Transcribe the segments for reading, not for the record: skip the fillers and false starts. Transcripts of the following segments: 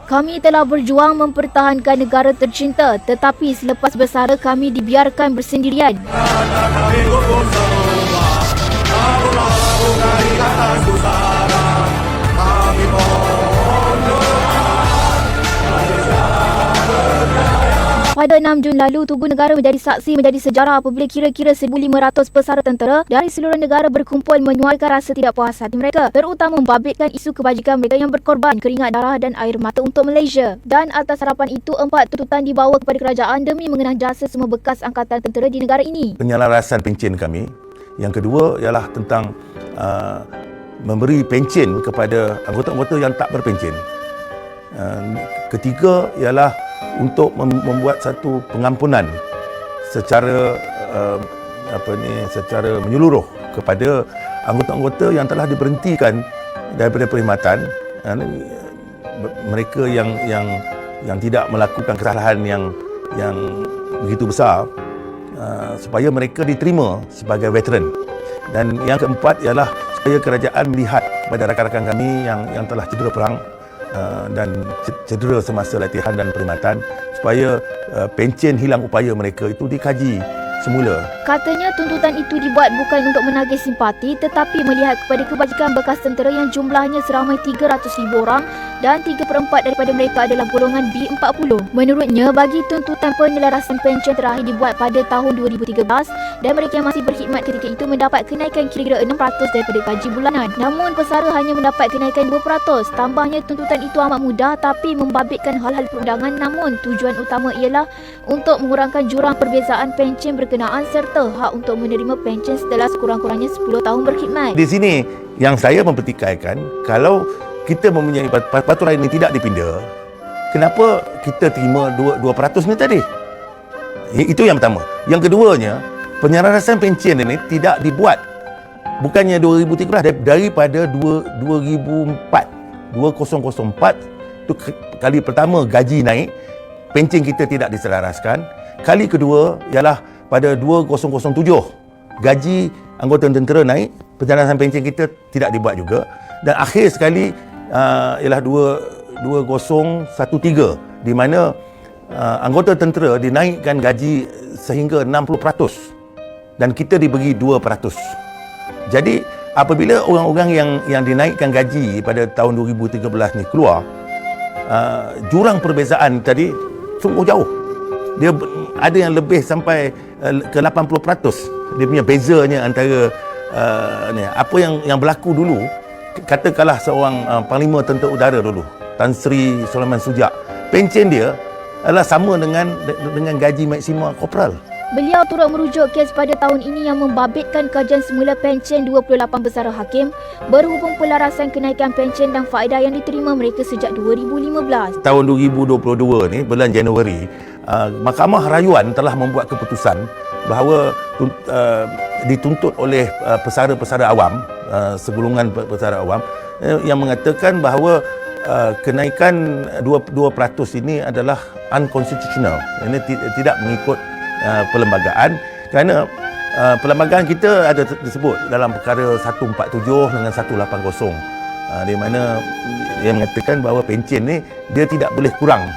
Kami telah berjuang mempertahankan negara tercinta, tetapi selepas bersara kami dibiarkan bersendirian. Pada 6 Jun lalu, Tugu Negara menjadi saksi menjadi sejarah apabila kira-kira 1,500 pesara tentera dari seluruh negara berkumpul menyuarakan rasa tidak puas hati mereka, terutama membabitkan isu kebajikan mereka yang berkorban keringat darah dan air mata untuk Malaysia. Dan atas harapan itu, 4 tuntutan dibawa kepada kerajaan demi mengenang jasa semua bekas angkatan tentera di negara ini. Penyelarasan pencen kami. Yang kedua ialah tentang memberi pencen kepada anggota-anggota yang tak berpencen. Ketiga ialah untuk membuat satu pengampunan secara secara menyeluruh kepada anggota-anggota yang telah diberhentikan daripada perkhidmatan, mereka yang tidak melakukan kesalahan yang begitu besar, supaya mereka diterima sebagai veteran. Dan yang keempat ialah supaya kerajaan melihat pada rakan-rakan kami yang telah cedera perang dan cedera semasa latihan dan perkhidmatan, supaya pencen hilang upaya mereka itu dikaji semula. Katanya tuntutan itu dibuat bukan untuk menagih simpati, tetapi melihat kepada kebajikan bekas tentera yang jumlahnya seramai 300,000 orang dan 3/4 daripada mereka adalah golongan B40. Menurutnya, bagi tuntutan penyelarasan pencen terakhir dibuat pada tahun 2013 dan mereka yang masih berkhidmat ketika itu mendapat kenaikan kira-kira 6% daripada gaji bulanan. Namun pesara hanya mendapat kenaikan 2%. Tambahnya, tuntutan itu amat mudah tapi membabitkan hal-hal perundangan, namun tujuan utama ialah untuk mengurangkan jurang perbezaan pencen berkenaan serta hak untuk menerima pencen setelah sekurang-kurangnya 10 tahun berkhidmat. Di sini yang saya mempertikaikan, kalau kita mempunyai peraturan ini tidak dipinda, kenapa kita terima 2% ni tadi? Itu yang pertama. Yang keduanya, penyelarasan pencen ini tidak dibuat bukannya 2013, daripada 2004 tu kali pertama gaji naik, pencen kita tidak diselaraskan. Kali kedua ialah pada 2007 gaji anggota tentera naik, penyelarasan pencen kita tidak dibuat juga. Dan akhir sekali ialah 2013, di mana anggota tentera dinaikkan gaji sehingga 60% dan kita diberi 2%. Jadi apabila orang-orang yang dinaikkan gaji pada tahun 2013 ni keluar, jurang perbezaan tadi sungguh jauh. Dia ada yang lebih sampai ke 80%. Dia punya bezanya antara apa yang berlaku dulu. Katakanlah seorang Panglima Tentera Udara dulu, Tan Sri Sulaiman Sujak, pencen dia adalah sama dengan gaji maksima korporal. Beliau turut merujuk kes pada tahun ini yang membabitkan kajian semula pencen 28 pesara hakim berhubung pelarasan kenaikan pencen dan faedah yang diterima mereka sejak 2015. Tahun 2022 ni, bulan Januari, Mahkamah Rayuan telah membuat keputusan bahawa dituntut oleh pesara-pesara awam, segolongan pesara awam, yang mengatakan bahawa kenaikan 2% ini adalah unconstitutional. Ini tidak mengikut perlembagaan, kerana perlembagaan kita ada disebut dalam perkara 147 dengan 180, di mana dia mengatakan bahawa pencen ni dia tidak boleh kurang,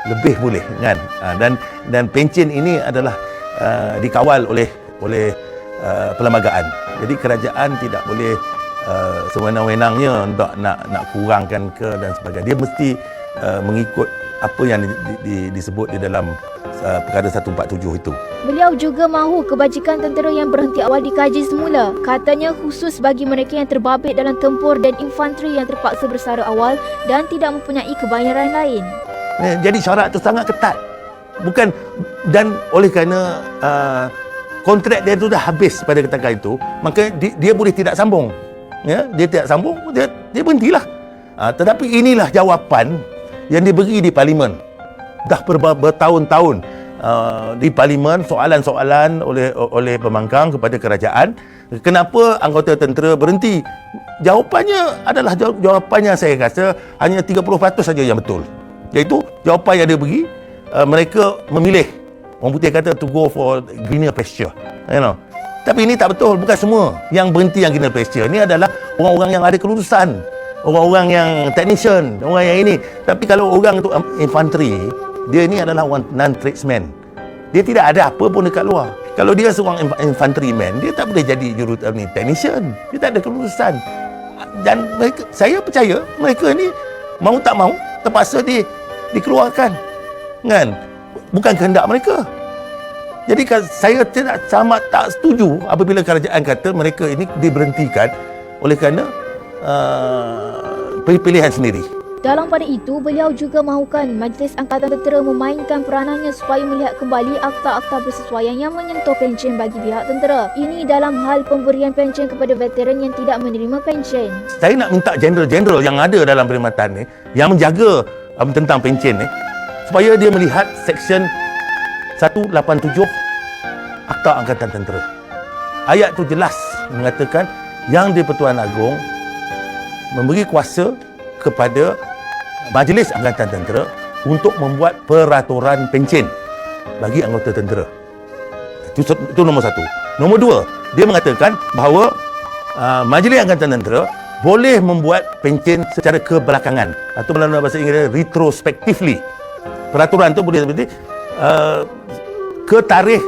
lebih boleh kan. Dan pencen ini adalah dikawal oleh perlembagaan. Jadi kerajaan tidak boleh sewenang-wenangnya untuk nak kurangkan ke dan sebagainya. Dia mesti mengikut apa yang disebut di dalam perkara 147 itu. Beliau juga mahu kebajikan tentera yang berhenti awal dikaji semula. Katanya khusus bagi mereka yang terbabit dalam tempur dan infanteri yang terpaksa bersara awal dan tidak mempunyai kebayaran lain. Jadi syarat itu sangat ketat. Bukan, dan oleh kerana kontrak dia itu dah habis pada ketika itu, maka dia boleh tidak sambung. Ya, dia tidak sambung, dia berhentilah. Tetapi inilah jawapan yang diberi di Parlimen. Dah bertahun-tahun di Parlimen, soalan-soalan oleh pembangkang kepada kerajaan, kenapa anggota tentera berhenti? Jawapannya adalah jawapannya saya rasa hanya 30% saja yang betul. Iaitu jawapan yang dia beri, mereka memilih, orang putih kata to go for greener pasture. You know. Tapi ini tak betul, bukan semua yang berhenti yang greener pasture. Ini adalah orang-orang yang ada kelulusan orang-orang yang technician, orang yang ini. Tapi kalau orang tu infantry, dia ni adalah non-tradesman. Dia tidak ada apa pun dekat luar. Kalau dia seorang infantryman, dia tak boleh jadi technician. Dia tak ada kelulusan. Dan mereka, saya percaya mereka ni mau tak mau terpaksa dikeluarkan. Kan? Bukan kehendak mereka. Jadi saya sangat tak setuju apabila kerajaan kata mereka ini diberhentikan oleh kerana pilihan sendiri. Dalam pada itu, beliau juga mahukan Majlis Angkatan Tentera memainkan peranannya supaya melihat kembali akta-akta bersesuaian yang menyentuh pencen bagi pihak tentera. Ini dalam hal pemberian pencen kepada veteran yang tidak menerima pencen. Saya nak minta jeneral-jeneral yang ada dalam perkhidmatan ni, yang menjaga tentang pencen ni, supaya dia melihat Seksyen 187 Akta Angkatan Tentera. Ayat tu jelas mengatakan yang di-Pertuan Agong memberi kuasa kepada Majlis Angkatan Tentera untuk membuat peraturan pencen bagi anggota tentera. Itu nombor satu. Nombor dua, dia mengatakan bahawa Majlis Angkatan Tentera boleh membuat pencen secara kebelakangan atau dalam bahasa Inggeris retrospectively. Peraturan tu boleh seperti ke tarikh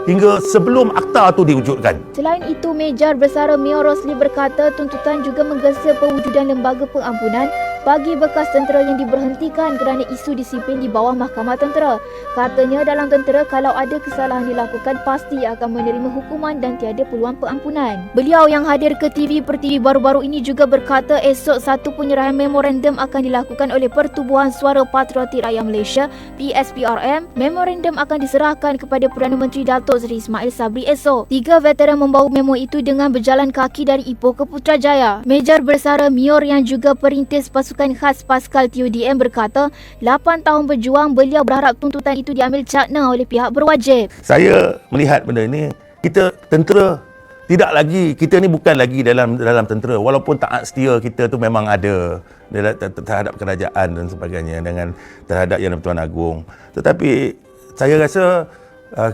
hingga sebelum akta itu diwujudkan. Selain itu, Mejar Bersara Mior Rosli berkata tuntutan juga menggesa pewujudan lembaga pengampunan bagi bekas tentera yang diberhentikan kerana isu disiplin di bawah Mahkamah Tentera. Katanya dalam tentera kalau ada kesalahan dilakukan pasti akan menerima hukuman dan tiada peluang pengampunan. Beliau yang hadir ke TV Pertiwi baru-baru ini juga berkata esok satu penyerahan memorandum akan dilakukan oleh Pertubuhan Suara Patriotik Rakyat Malaysia PSPRM. Memorandum akan diserahkan kepada Perdana Menteri Datuk Seri Ismail Sabri esok. 3 veteran membawa memo itu dengan berjalan kaki dari Ipoh ke Putrajaya. Mejar Bersara Mior yang juga perintis pasukan khas Paskal TUDM berkata 8 tahun berjuang, beliau berharap tuntutan itu diambil cakna oleh pihak berwajib. Saya melihat benda ini, kita tentera tidak lagi, kita ni bukan lagi dalam tentera, walaupun taat setia kita tu memang ada terhadap kerajaan dan sebagainya, dengan terhadap Yang di-Pertuan Agong. Tetapi saya rasa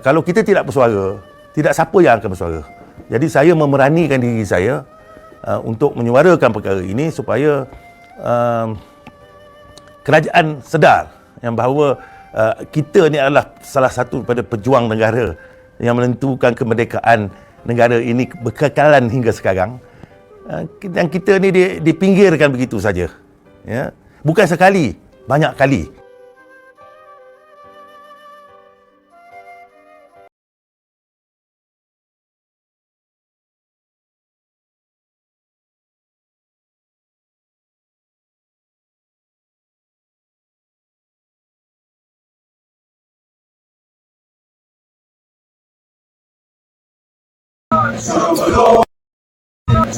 kalau kita tidak bersuara, tidak siapa yang akan bersuara. Jadi saya memeranikan diri saya untuk menyuarakan perkara ini supaya kerajaan sedar yang bahawa kita ni adalah salah satu daripada pejuang negara yang menentukan kemerdekaan negara ini berkekalan hingga sekarang. Dan kita ni dipinggirkan begitu saja. Ya? Bukan sekali, banyak kali.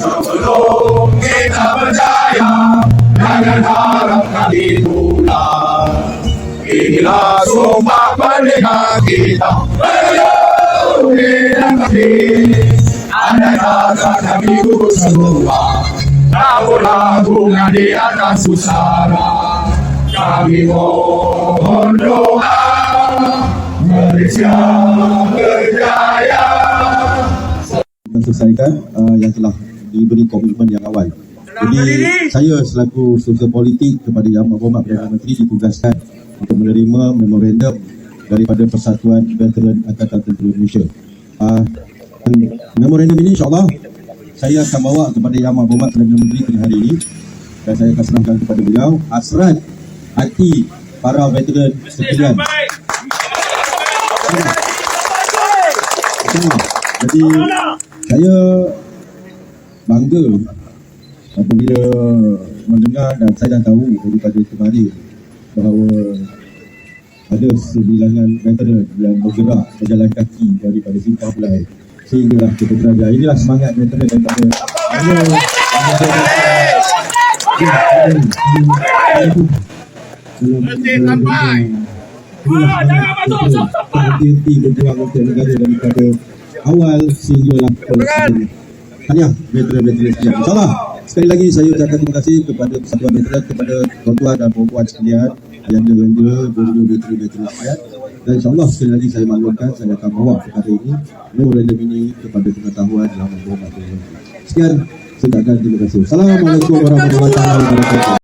Sebelum kita berjaya, jangan harap kami pulang. Inilah sumpah pernikahan kita, berjuang kami. Andai kata kami gugur semua, namunlah bunga di atas pusara. Kami mohon doa, Malaysia berjaya. Selesaikan yang telah diberi komitmen yang awal. Jadi saya selaku struktur politik kepada Yang Berhormat Perdana Menteri ditugaskan untuk menerima memorandum daripada Persatuan Veteran Angkatan Tentera Malaysia. Memorandum ini insyaAllah saya akan bawa kepada Yang Berhormat Perdana Menteri pada hari ini dan saya akan serahkan kepada beliau hasrat hati para veteran sekalian. Jadi saya bangga apabila mendengar dan saya dah tahu daripada kemarin bahawa ada sebilangan veteran yang bergerak berjalan kaki daripada Simpang Belai sehinggalah ke Putrajaya. Inilah semangat veteran daripada hati-hati berjuang untuk negara daripada awal sehinggalah tahniah veteran-veteran sekalian. InsyaAllah sekali lagi saya ucapkan terima kasih kepada Persatuan Veteran, kepada tuan-tuan dan puan-puan sekalian, ayanda-ayanda, veteran-veteran sekalian, dan insyaAllah sekali lagi saya maklumkan saya akan bawa perkara ini, memorandum ini kepada pengetahuan Yang Berhormat. Sekian, Saya ucapkan terima kasih. Assalamualaikum warahmatullahi wabarakatuh.